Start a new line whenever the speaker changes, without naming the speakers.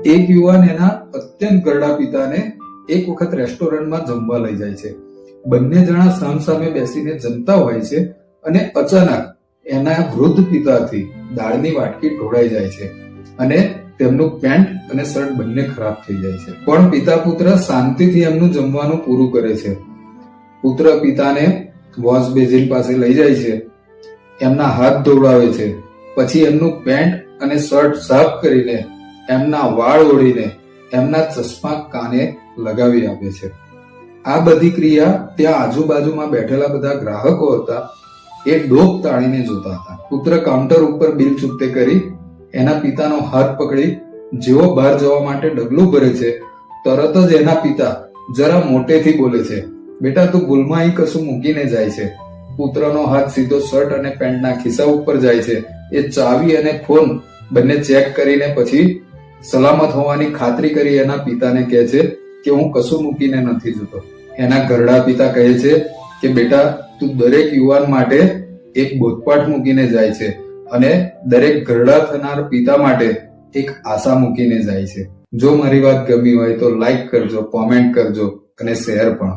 એક યુવાન એના અત્યંત ઘરડા પિતાને એક વખત રેસ્ટોરન્ટમાં જમવા લઈ જાય છે. બંને જણા સામસામે બેસીને જમતા હોય છે અને અચાનક એના વૃદ્ધ પિતાથી દાળની વાટકી ઢોળાઈ જાય છે અને તેમનું પેન્ટ અને શર્ટ બંને ખરાબ થઈ જાય છે. પણ પિતા પુત્ર શાંતિથી એમનું જમવાનું પૂરું કરે છે. પુત્ર પિતાને વોશ બેસિન પાસે લઈ જાય છે, એમના હાથ ધોવડાવે છે, પછી એમનું પેન્ટ અને શર્ટ સાફ કરીને એમના વાળ ઓળીને એમના ચશ્મા કાને લગાવી આપે છે. આ બધી ક્રિયા ત્યાં આજુબાજુમાં બેઠેલા બધા ગ્રાહકો હતા એ ડોક તાણીને જોતા હતા. પુત્ર કાઉન્ટર ઉપર બિલ ચૂકતે કરી એના પિતાનો હાથ પકડી જેવો બહાર જવા માટે ડગલું ભરે છે, તરત જ એના પિતા જરા મોટેથી બોલે છે, બેટા તું ભૂલમાં અહીં કશું મૂકીને જાય છે. પુત્રનો હાથ સીધો શર્ટ અને પેન્ટના ખિસ્સા ઉપર જાય છે. એ ચાવી અને ફોન બંને ચેક કરીને પછી સલામત હોવાની ખાતરી કરી એના પિતાને કહે છે કે હું કશું મૂકીને નથી જતો. એના ઘરડા પિતા કહે છે કે બેટા તું દરેક યુવાન માટે એક બોધપાઠ મૂકીને જાય છે અને દરેક ઘરડા થનાર પિતા માટે એક આશા મૂકીને જાય છે. જો મારી વાત ગમી હોય તો લાઈક કરજો, કોમેન્ટ કરજો અને શેર પણ.